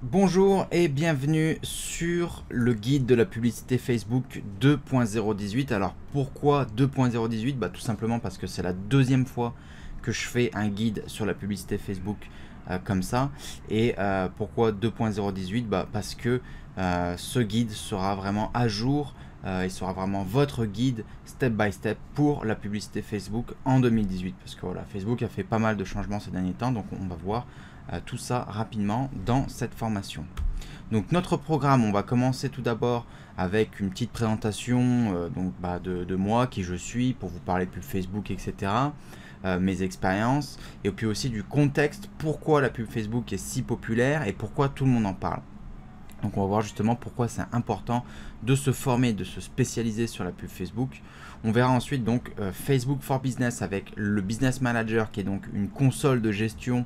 Bonjour et bienvenue sur le guide de la publicité Facebook 2.018. Alors pourquoi 2.018? Tout simplement parce que c'est la deuxième fois que je fais un guide sur la publicité Facebook comme ça. Et pourquoi 2.018? Parce que ce guide sera vraiment à jour. Il sera vraiment votre guide step by step pour la publicité Facebook en 2018. Parce que voilà, Facebook a fait pas mal de changements ces derniers temps, donc on va voir tout ça rapidement dans cette formation. Donc notre programme, on va commencer tout d'abord avec une petite présentation de moi, qui je suis, pour vous parler de pub Facebook, etc. Mes expériences, et puis aussi du contexte, pourquoi la pub Facebook est si populaire et pourquoi tout le monde en parle. Donc on va voir justement pourquoi c'est important de se former, de se spécialiser sur la pub Facebook. On verra ensuite donc Facebook for Business avec le Business Manager, qui est donc une console de gestion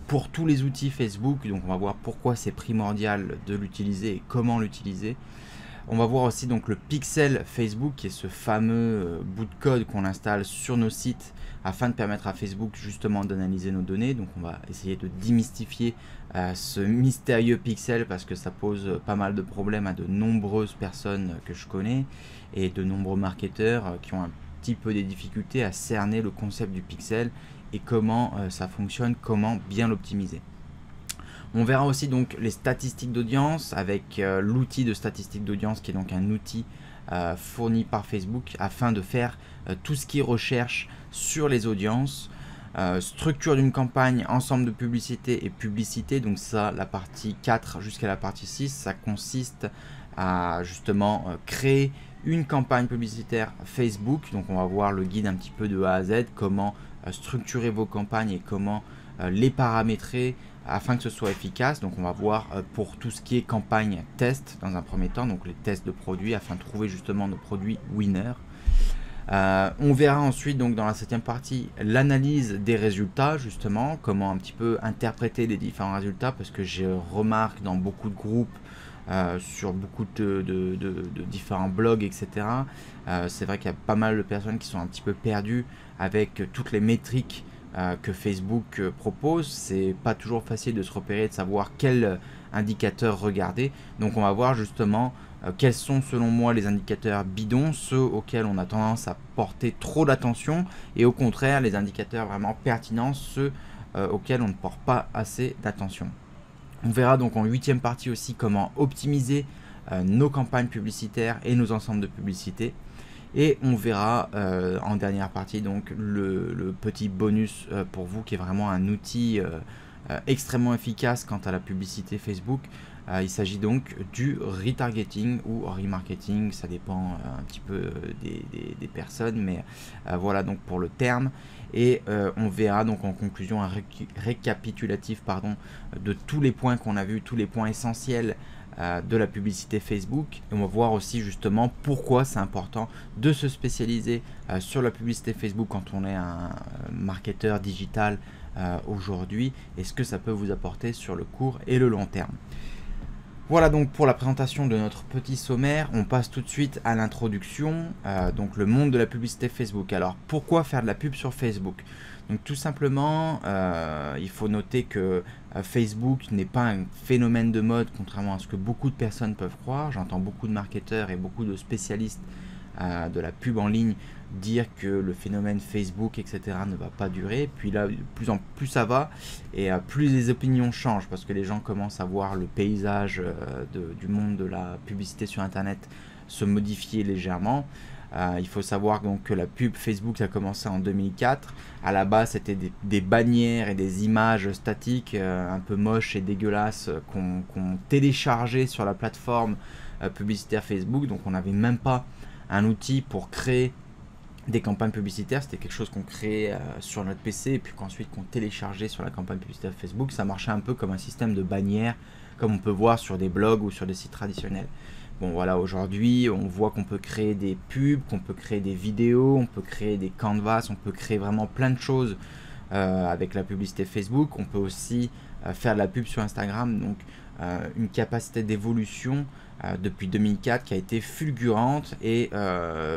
pour tous les outils Facebook. Donc on va voir pourquoi c'est primordial de l'utiliser et comment l'utiliser. On va voir aussi donc le pixel Facebook, qui est ce fameux bout de code qu'on installe sur nos sites afin de permettre à Facebook justement d'analyser nos données. Donc on va essayer de démystifier ce mystérieux pixel, parce que ça pose pas mal de problèmes à de nombreuses personnes que je connais et de nombreux marketeurs qui ont un petit peu des difficultés à cerner le concept du pixel et comment ça fonctionne, comment bien l'optimiser. On verra aussi donc les statistiques d'audience avec l'outil de statistiques d'audience, qui est donc un outil fourni par Facebook afin de faire tout ce qui est recherche sur les audiences, structure d'une campagne, ensemble de publicité et publicité. Donc ça, la partie 4 jusqu'à la partie 6, ça consiste à justement créer une campagne publicitaire Facebook. Donc on va voir le guide un petit peu de A à Z, comment structurer vos campagnes et comment les paramétrer afin que ce soit efficace. Donc on va voir pour tout ce qui est campagne test dans un premier temps, donc les tests de produits afin de trouver justement nos produits winners. On verra ensuite donc dans la 7e partie l'analyse des résultats, justement comment un petit peu interpréter les différents résultats, parce que je remarque dans beaucoup de groupes, sur beaucoup de différents blogs, etc. C'est vrai qu'il y a pas mal de personnes qui sont un petit peu perdues avec toutes les métriques que Facebook propose. C'est pas toujours facile de se repérer, de savoir quel indicateur regarder. Donc on va voir justement quels sont selon moi les indicateurs bidons, ceux auxquels on a tendance à porter trop d'attention, et au contraire les indicateurs vraiment pertinents, ceux auxquels on ne porte pas assez d'attention. On verra donc en 8e partie aussi comment optimiser nos campagnes publicitaires et nos ensembles de publicité. Et on verra en dernière partie donc le petit bonus pour vous, qui est vraiment un outil extrêmement efficace quant à la publicité Facebook. Il s'agit donc du retargeting ou remarketing, ça dépend un petit peu des personnes, mais voilà donc pour le terme. Et on verra donc en conclusion un récapitulatif de tous les points qu'on a vus, tous les points essentiels de la publicité Facebook. Et on va voir aussi justement pourquoi c'est important de se spécialiser sur la publicité Facebook quand on est un marketeur digital aujourd'hui, et ce que ça peut vous apporter sur le court et le long terme. Voilà donc pour la présentation de notre petit sommaire. On passe tout de suite à l'introduction, donc le monde de la publicité Facebook. Alors pourquoi faire de la pub sur Facebook? Donc tout simplement, il faut noter que Facebook n'est pas un phénomène de mode, contrairement à ce que beaucoup de personnes peuvent croire. J'entends beaucoup de marketeurs et beaucoup de spécialistes de la pub en ligne dire que le phénomène Facebook, etc. ne va pas durer. Puis là, de plus en plus ça va, et plus les opinions changent, parce que les gens commencent à voir le paysage du monde de la publicité sur Internet se modifier légèrement. Il faut savoir donc que la pub Facebook a commencé en 2004. À la base, c'était des bannières et des images statiques un peu moches et dégueulasses qu'on téléchargeait sur la plateforme publicitaire Facebook. Donc on n'avait même pas un outil pour créer des campagnes publicitaires. C'était quelque chose qu'on créait sur notre PC et puis qu'ensuite qu'on téléchargeait sur la campagne publicitaire Facebook. Ça marchait un peu comme un système de bannière, comme on peut voir sur des blogs ou sur des sites traditionnels. Bon voilà, aujourd'hui on voit qu'on peut créer des pubs, qu'on peut créer des vidéos, on peut créer des canvas, on peut créer vraiment plein de choses avec la publicité Facebook. On peut aussi faire de la pub sur Instagram, donc une capacité d'évolution depuis 2004 qui a été fulgurante, et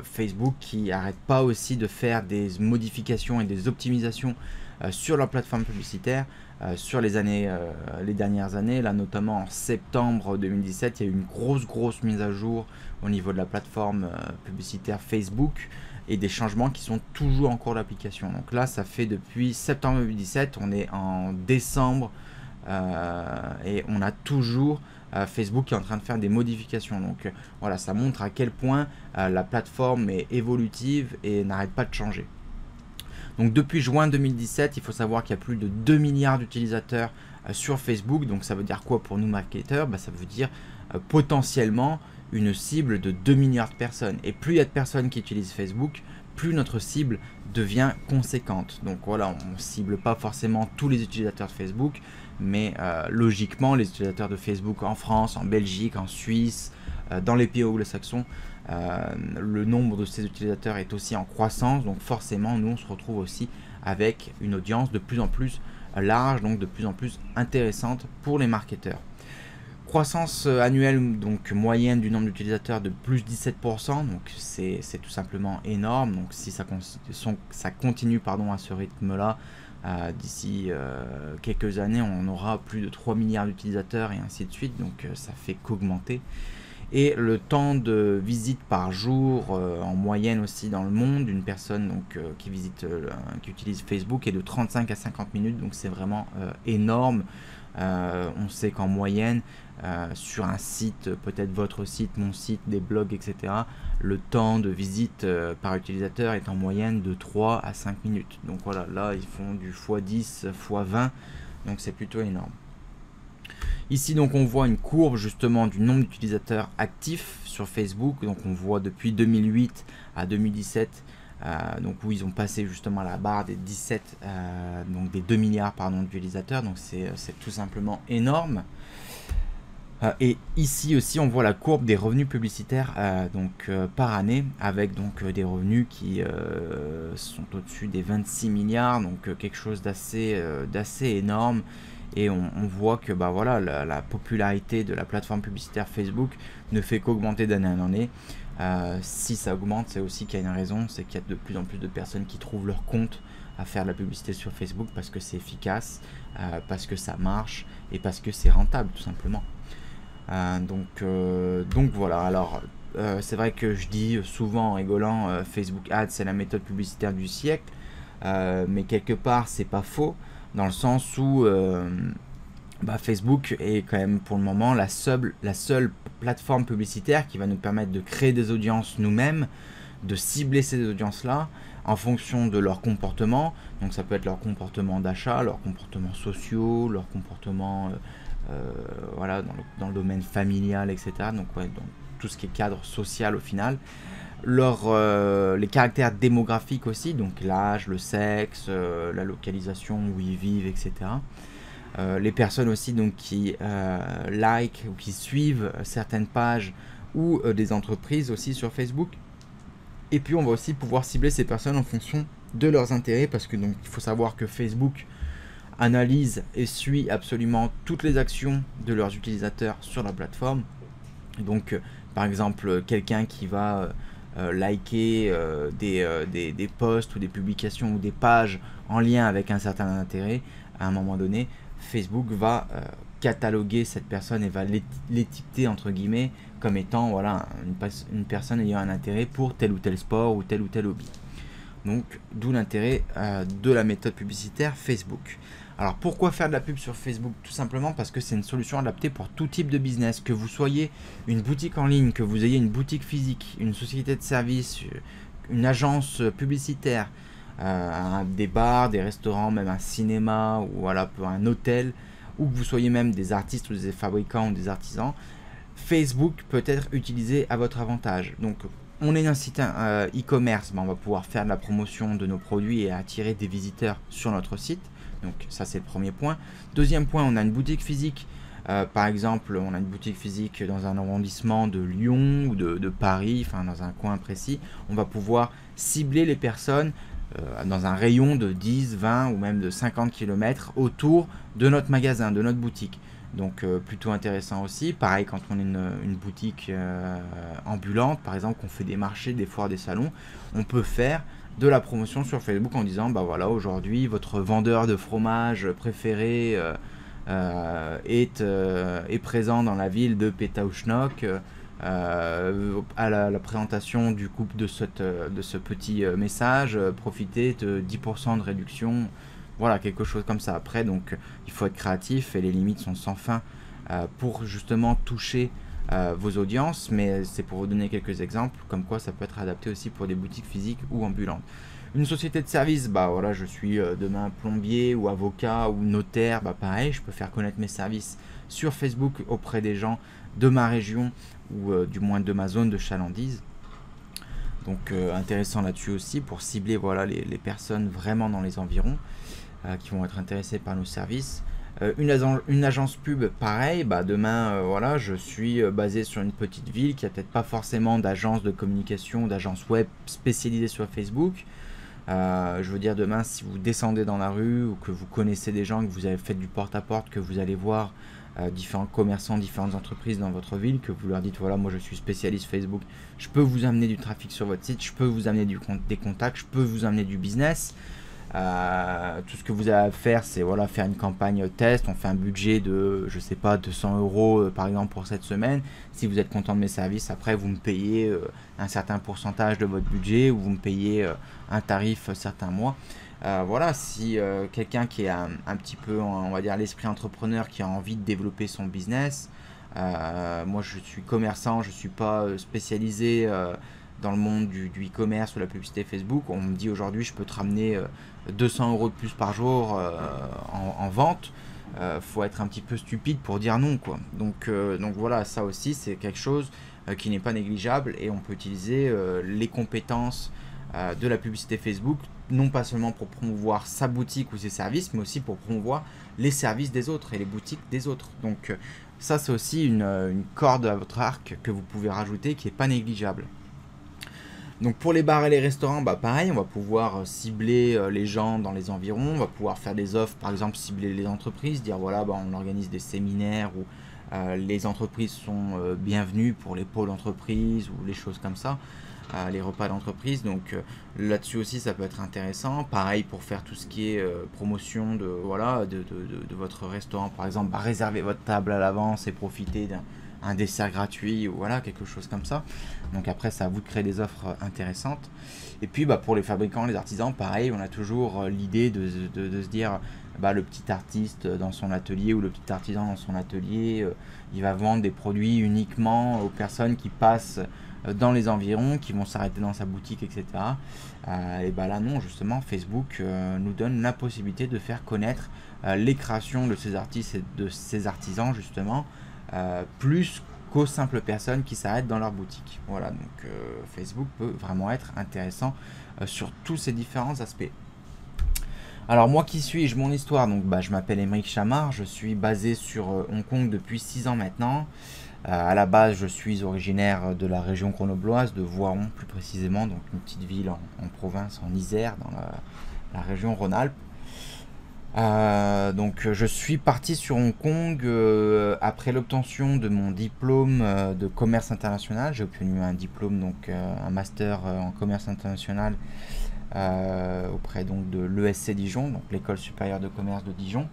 Facebook qui n'arrête pas aussi de faire des modifications et des optimisations sur leur plateforme publicitaire sur les dernières années. Là, notamment en septembre 2017, il y a eu une grosse mise à jour au niveau de la plateforme publicitaire Facebook et des changements qui sont toujours en cours d'application. Donc là, ça fait depuis septembre 2017, on est en décembre et on a toujours Facebook qui est en train de faire des modifications. Donc voilà, ça montre à quel point la plateforme est évolutive et n'arrête pas de changer. Donc depuis juin 2017, il faut savoir qu'il y a plus de 2 milliards d'utilisateurs sur Facebook. Donc ça veut dire quoi pour nous marketeurs? Ça veut dire potentiellement une cible de 2 milliards de personnes. Et plus il y a de personnes qui utilisent Facebook, plus notre cible devient conséquente. Donc voilà, on ne cible pas forcément tous les utilisateurs de Facebook, mais logiquement, les utilisateurs de Facebook en France, en Belgique, en Suisse, dans les pays anglo-saxons, le nombre de ces utilisateurs est aussi en croissance. Donc forcément, nous, on se retrouve aussi avec une audience de plus en plus large, donc de plus en plus intéressante pour les marketeurs. Croissance annuelle donc moyenne du nombre d'utilisateurs de plus 17%, donc c'est tout simplement énorme. Donc si ça continue à ce rythme-là, d'ici quelques années, on aura plus de 3 milliards d'utilisateurs et ainsi de suite, donc ça fait qu'augmenter. Et le temps de visite par jour en moyenne aussi dans le monde, une personne donc, qui utilise Facebook est de 35 à 50 minutes, donc c'est vraiment énorme. On sait qu'en moyenne, sur un site, peut-être votre site, mon site, des blogs, etc., le temps de visite par utilisateur est en moyenne de 3 à 5 minutes. Donc voilà, là ils font du x10, x20, donc c'est plutôt énorme. Ici donc on voit une courbe justement du nombre d'utilisateurs actifs sur Facebook. Donc on voit depuis 2008 à 2017 donc où ils ont passé justement la barre des 2 milliards d'utilisateurs. Donc c'est tout simplement énorme. Et ici aussi on voit la courbe des revenus publicitaires par année, avec donc des revenus qui sont au-dessus des 26 milliards, donc quelque chose d'assez énorme. Et on voit que la popularité de la plateforme publicitaire Facebook ne fait qu'augmenter d'année en année. Si ça augmente, c'est aussi qu'il y a une raison, c'est qu'il y a de plus en plus de personnes qui trouvent leur compte à faire de la publicité sur Facebook parce que c'est efficace, parce que ça marche et parce que c'est rentable tout simplement. Donc voilà, alors c'est vrai que je dis souvent en rigolant Facebook Ads c'est la méthode publicitaire du siècle, mais quelque part c'est pas faux, dans le sens où Facebook est quand même pour le moment la seule plateforme publicitaire qui va nous permettre de créer des audiences nous-mêmes, de cibler ces audiences-là en fonction de leur comportement. Donc ça peut être leur comportement d'achat, leurs comportements sociaux, leur comportement dans le domaine familial, etc. Donc ouais, dans tout ce qui est cadre social au final. Les caractères démographiques aussi, donc l'âge, le sexe, la localisation où ils vivent, etc. Les personnes aussi donc qui like ou qui suivent certaines pages ou des entreprises aussi sur Facebook. Et puis on va aussi pouvoir cibler ces personnes en fonction de leurs intérêts, parce que donc il faut savoir que Facebook analyse et suit absolument toutes les actions de leurs utilisateurs sur la plateforme. Donc par exemple quelqu'un qui va liker des posts ou des publications ou des pages en lien avec un certain intérêt, à un moment donné Facebook va cataloguer cette personne et va l'étiqueter entre guillemets comme étant une personne ayant un intérêt pour tel ou tel sport ou tel hobby. Donc d'où l'intérêt de la méthode publicitaire Facebook. Alors pourquoi faire de la pub sur Facebook? Tout simplement parce que c'est une solution adaptée pour tout type de business, que vous soyez une boutique en ligne, que vous ayez une boutique physique, une société de service, une agence publicitaire, des bars, des restaurants, même un cinéma ou un hôtel, ou que vous soyez même des artistes ou des fabricants ou des artisans. Facebook peut être utilisé à votre avantage. Donc on est un site e-commerce, on va pouvoir faire de la promotion de nos produits et attirer des visiteurs sur notre site. Donc ça c'est le premier point. Deuxième point, on a une boutique physique. Par exemple, on a une boutique physique dans un arrondissement de Lyon ou de Paris, dans un coin précis. On va pouvoir cibler les personnes dans un rayon de 10, 20 ou même de 50 km autour de notre magasin, de notre boutique. Donc plutôt intéressant aussi. Pareil quand on est une boutique ambulante, par exemple, qu'on fait des marchés, des foires, des salons, on peut faire de la promotion sur Facebook en disant bah voilà, aujourd'hui votre vendeur de fromage préféré est présent dans la ville de Pétaouchnok. À la présentation du couple de ce petit message, profitez de 10% de réduction. Voilà, quelque chose comme ça. Après, donc, il faut être créatif et les limites sont sans fin pour justement toucher vos audiences, mais c'est pour vous donner quelques exemples, comme quoi ça peut être adapté aussi pour des boutiques physiques ou ambulantes. Une société de service, bah voilà, je suis demain plombier ou avocat ou notaire, bah pareil, je peux faire connaître mes services sur Facebook auprès des gens de ma région ou du moins de ma zone de chalandise. Donc intéressant là-dessus aussi pour cibler voilà, les personnes vraiment dans les environs qui vont être intéressées par nos services. Une agence pub, pareil, bah demain, voilà, je suis basé sur une petite ville qui a peut-être pas forcément d'agence de communication, d'agence web spécialisée sur Facebook. Je veux dire, demain, si vous descendez dans la rue ou que vous connaissez des gens, que vous avez fait du porte-à-porte, que vous allez voir différents commerçants, différentes entreprises dans votre ville, que vous leur dites, voilà, moi je suis spécialiste Facebook, je peux vous amener du trafic sur votre site, je peux vous amener des contacts, je peux vous amener du business. Tout ce que vous avez à faire, c'est voilà, faire une campagne test. On fait un budget de, je sais pas, 200 euros par exemple pour cette semaine. Si vous êtes content de mes services, après vous me payez un certain pourcentage de votre budget ou vous me payez un tarif certains mois. Voilà, si quelqu'un qui est un petit peu, on va dire, l'esprit entrepreneur, qui a envie de développer son business, moi je suis commerçant, je suis pas spécialisé dans le monde du e-commerce ou la publicité Facebook. On me dit aujourd'hui je peux te ramener 200 euros de plus par jour en vente. Faut être un petit peu stupide pour dire non, quoi. Donc voilà, ça aussi c'est quelque chose qui n'est pas négligeable et on peut utiliser les compétences de la publicité Facebook, non pas seulement pour promouvoir sa boutique ou ses services, mais aussi pour promouvoir les services des autres et les boutiques des autres. Donc ça c'est aussi une corde à votre arc que vous pouvez rajouter qui n'est pas négligeable. Donc pour les bars et les restaurants, bah pareil, on va pouvoir cibler les gens dans les environs, on va pouvoir faire des offres, par exemple cibler les entreprises, dire voilà, bah, on organise des séminaires où les entreprises sont bienvenues pour les pôles d'entreprise ou les choses comme ça, les repas d'entreprise. Donc là-dessus aussi ça peut être intéressant. Pareil pour faire tout ce qui est promotion de, voilà, de votre restaurant, par exemple, bah, réserver votre table à l'avance et profiter d'un dessert gratuit ou voilà, quelque chose comme ça. Donc après c'est à vous de créer des offres intéressantes. Et puis bah, pour les fabricants, les artisans, pareil, on a toujours l'idée de se dire bah, le petit artiste dans son atelier ou le petit artisan dans son atelier, il va vendre des produits uniquement aux personnes qui passent dans les environs, qui vont s'arrêter dans sa boutique, etc. Et bah là non, justement Facebook nous donne la possibilité de faire connaître les créations de ces artistes et de ces artisans justement, plus qu'aux simples personnes qui s'arrêtent dans leur boutique. Voilà, donc Facebook peut vraiment être intéressant sur tous ces différents aspects. Alors moi qui suis-je, mon histoire, donc bah, je m'appelle Émeric Chamard, je suis basé sur Hong Kong depuis 6 ans maintenant. À la base je suis originaire de la région grenobloise, de Voiron plus précisément, donc une petite ville en province, en Isère, dans la région Rhône-Alpes. Donc je suis parti sur Hong Kong après l'obtention de mon diplôme de commerce international. J'ai obtenu un diplôme, donc un master en commerce international auprès donc de l'ESC Dijon, donc l'école supérieure de commerce de Dijon.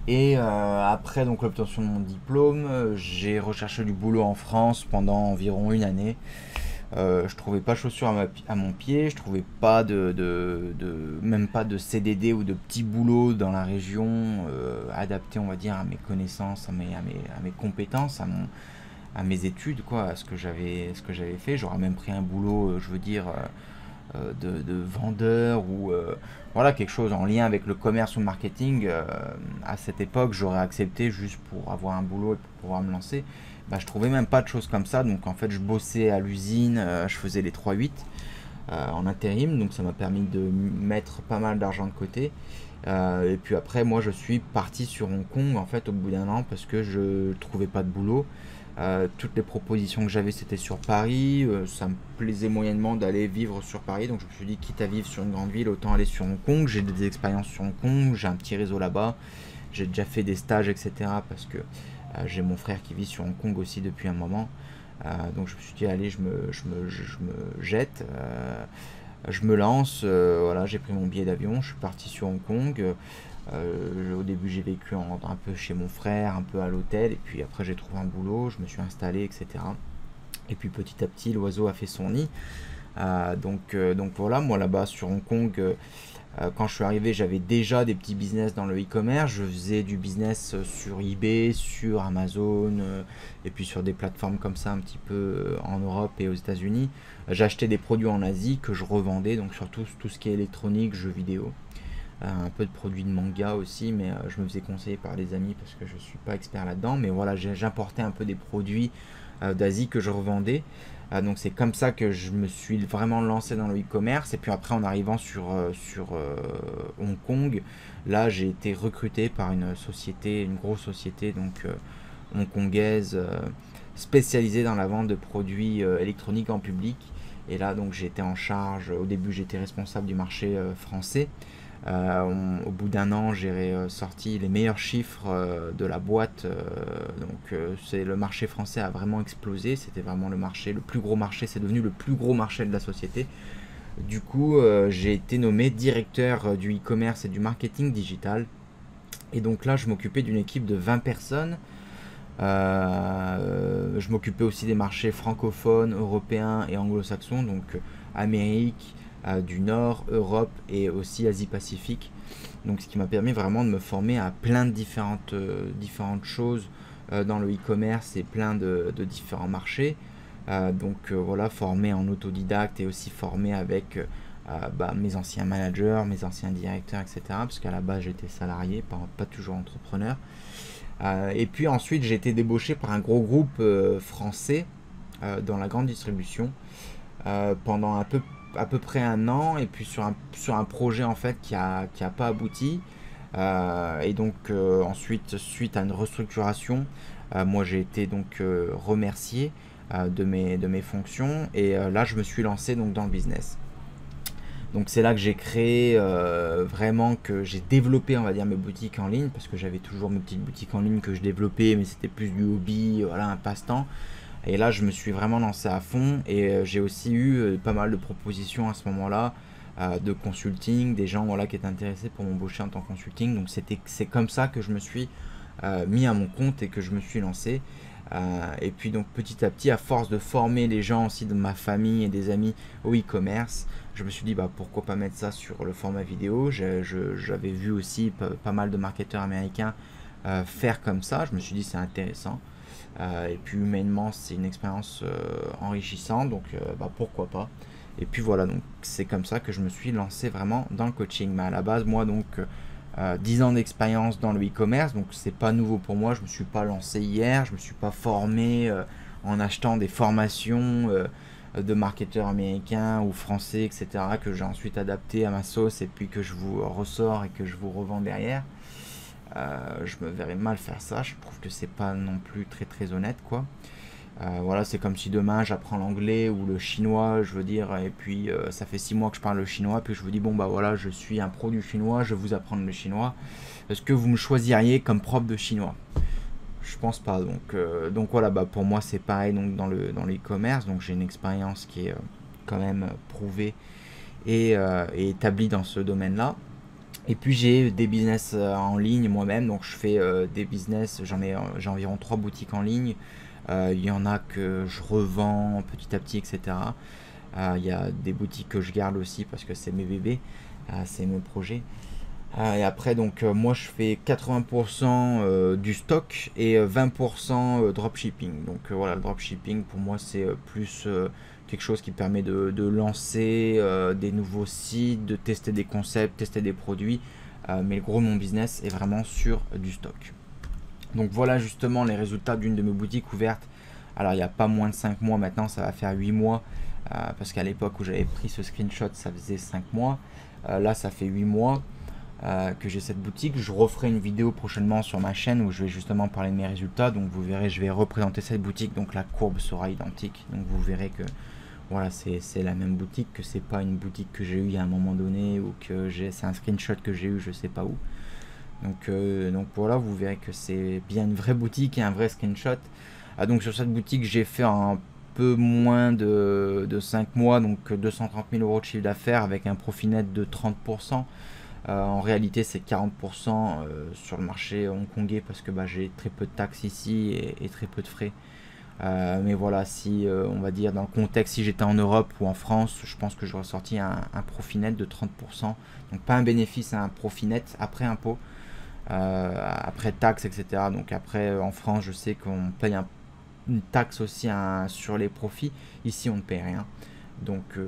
Et après donc l'obtention de mon diplôme, j'ai recherché du boulot en France pendant environ une année. Je trouvais pas chaussure à mon pied, je trouvais pas même pas de CDD ou de petits boulots dans la région adaptés, on va dire, à mes connaissances, à mes compétences, à mes études, quoi, à ce que j'avais fait. J'aurais même pris un boulot, je veux dire, de vendeur ou voilà, quelque chose en lien avec le commerce ou le marketing. À cette époque, j'aurais accepté juste pour avoir un boulot et pour pouvoir me lancer. Bah, je trouvais même pas de choses comme ça, donc en fait je bossais à l'usine, je faisais les 3-8 en intérim, donc ça m'a permis de mettre pas mal d'argent de côté. Et puis après moi je suis parti sur Hong Kong en fait au bout d'un an parce que je trouvais pas de boulot. Toutes les propositions que j'avais c'était sur Paris, ça me plaisait moyennement d'aller vivre sur Paris, donc je me suis dit quitte à vivre sur une grande ville autant aller sur Hong Kong. J'ai des expériences sur Hong Kong, j'ai un petit réseau là-bas. j'ai déjà fait des stages, etc. Parce que j'ai mon frère qui vit sur Hong Kong aussi depuis un moment. Donc je me suis dit, allez, je me jette, je me lance. Voilà, j'ai pris mon billet d'avion, je suis parti sur Hong Kong. Au début, j'ai vécu un peu chez mon frère, un peu à l'hôtel, et puis après, j'ai trouvé un boulot, je me suis installé, etc. Et puis petit à petit, l'oiseau a fait son nid. Donc voilà, moi là-bas sur Hong Kong, quand je suis arrivé, j'avais déjà des petits business dans le e-commerce. Je faisais du business sur eBay, sur Amazon, et puis sur des plateformes comme ça un petit peu en Europe et aux États-Unis. J'achetais des produits en Asie que je revendais, donc surtout tout ce qui est électronique, jeux vidéo. Un peu de produits de manga aussi, mais je me faisais conseiller par des amis parce que je ne suis pas expert là-dedans. Mais voilà, j'importais un peu des produits d'Asie que je revendais. Donc c'est comme ça que je me suis vraiment lancé dans le e-commerce. Et puis après, en arrivant sur Hong Kong, là j'ai été recruté par une société, une grosse société donc hongkongaise, spécialisée dans la vente de produits électroniques en public. Et là donc j'étais en charge, au début j'étais responsable du marché français. Au bout d'un an, j'ai sorti les meilleurs chiffres de la boîte. C'est le marché français a vraiment explosé. C'était vraiment le marché, le plus gros marché. C'est devenu le plus gros marché de la société. Du coup, j'ai été nommé directeur du e-commerce et du marketing digital. Et donc là, je m'occupais d'une équipe de 20 personnes. Je m'occupais aussi des marchés francophones, européens et anglo-saxons, donc Amérique du Nord, Europe et aussi Asie-Pacifique. Donc ce qui m'a permis vraiment de me former à plein de différentes choses dans le e-commerce et plein de différents marchés. Voilà, formé en autodidacte et aussi formé avec mes anciens managers, mes anciens directeurs, etc. Parce qu'à la base j'étais salarié, pas toujours entrepreneur. Et puis ensuite j'ai été débauché par un gros groupe français dans la grande distribution pendant à peu près un an, et puis sur un projet en fait qui a pas abouti. Et donc ensuite, suite à une restructuration, moi j'ai été donc remercié de mes fonctions, et là je me suis lancé donc dans le business. Donc c'est là que j'ai créé vraiment, que j'ai développé on va dire mes boutiques en ligne, parce que j'avais toujours mes petites boutiques en ligne que je développais, mais c'était plus du hobby, voilà, un passe-temps. Et là je me suis vraiment lancé à fond, et j'ai aussi eu pas mal de propositions à ce moment-là de consulting, des gens voilà, qui étaient intéressés pour m'embaucher en tant que consulting. Donc c'est comme ça que je me suis mis à mon compte et que je me suis lancé. Et puis donc petit à petit, à force de former les gens aussi de ma famille et des amis au e-commerce, je me suis dit pourquoi pas mettre ça sur le format vidéo. J'avais vu aussi pas mal de marketeurs américains faire comme ça. Je me suis dit c'est intéressant. Et puis humainement c'est une expérience enrichissante, donc pourquoi pas. Et puis voilà, donc c'est comme ça que je me suis lancé vraiment dans le coaching. Mais à la base, moi donc 10 ans d'expérience dans le e-commerce, donc c'est pas nouveau pour moi. Je me suis pas lancé hier, je me suis pas formé en achetant des formations de marketeurs américains ou français, etc., que j'ai ensuite adapté à ma sauce et puis que je vous ressors et que je vous revends derrière. Je me verrais mal faire ça. Je trouve que c'est pas non plus très très honnête, quoi. Voilà, c'est comme si demain j'apprends l'anglais ou le chinois, je veux dire, et puis ça fait 6 mois que je parle le chinois, puis je vous dis bon voilà, je suis un pro du chinois, je vais vous apprendre le chinois. Est-ce que vous me choisiriez comme prof de chinois? Je pense pas. Donc voilà, pour moi c'est pareil donc dans le e-commerce. Donc j'ai une expérience qui est quand même prouvée et établie dans ce domaine-là. Et puis j'ai des business en ligne moi-même, donc je fais des business, j'ai environ 3 boutiques en ligne. Il y en a que je revends petit à petit, etc. Il y a des boutiques que je garde aussi parce que c'est mes bébés, c'est mes projets. Et après, donc moi je fais 80% du stock et 20% dropshipping. Donc voilà, le dropshipping pour moi c'est plus quelque chose qui permet de lancer des nouveaux sites, de tester des concepts, tester des produits. Mais le gros de mon business est vraiment sur du stock. Donc voilà justement les résultats d'une de mes boutiques ouvertes. Alors il n'y a pas moins de 5 mois maintenant, ça va faire 8 mois. Parce qu'à l'époque où j'avais pris ce screenshot, ça faisait 5 mois. Là ça fait 8 mois que j'ai cette boutique. Je referai une vidéo prochainement sur ma chaîne où je vais justement parler de mes résultats. Donc vous verrez, je vais représenter cette boutique. Donc la courbe sera identique. Donc vous verrez que voilà, c'est la même boutique, que c'est pas une boutique que j'ai eu à un moment donné ou que c'est un screenshot que j'ai eu je sais pas où. Donc voilà, vous verrez que c'est bien une vraie boutique et un vrai screenshot. Donc sur cette boutique, j'ai fait un peu moins de 5 mois, donc 230 000 euros de chiffre d'affaires avec un profit net de 30%. En réalité, c'est 40% sur le marché hongkongais parce que j'ai très peu de taxes ici et très peu de frais. Mais voilà, si on va dire dans le contexte, si j'étais en Europe ou en France, je pense que j'aurais sorti un profit net de 30%. Donc pas un bénéfice, un profit net après impôt, après taxes, etc. Donc après, en France, je sais qu'on paye une taxe aussi sur les profits. Ici, on ne paye rien. Donc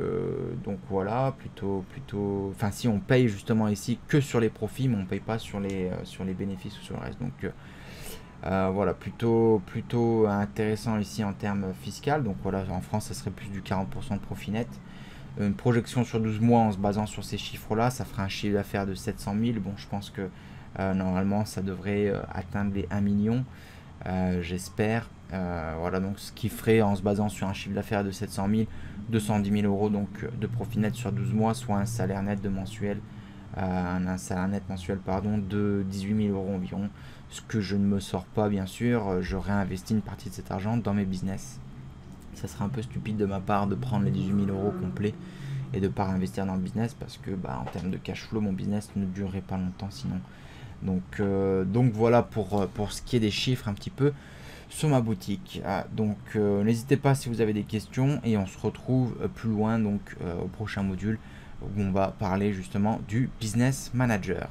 voilà, enfin si on paye justement ici que sur les profits, mais on ne paye pas sur les bénéfices ou sur le reste. Voilà, plutôt intéressant ici en termes fiscal. Donc voilà, en France, ça serait plus du 40% de profit net. Une projection sur 12 mois en se basant sur ces chiffres-là, ça ferait un chiffre d'affaires de 700 000. Bon, je pense que normalement, ça devrait atteindre les 1 million, j'espère. Voilà, donc ce qui ferait en se basant sur un chiffre d'affaires de 700 000, 210 000 euros donc, de profit net sur 12 mois, soit un salaire net mensuel de 18 000 euros environ. Ce que je ne me sors pas, bien sûr, je réinvestis une partie de cet argent dans mes business. Ça serait un peu stupide de ma part de prendre les 18 000 euros complets et de ne pas réinvestir dans le business parce que en termes de cash flow, mon business ne durerait pas longtemps sinon. Donc voilà pour ce qui est des chiffres un petit peu sur ma boutique. N'hésitez pas si vous avez des questions et on se retrouve plus loin au prochain module où on va parler justement du business manager.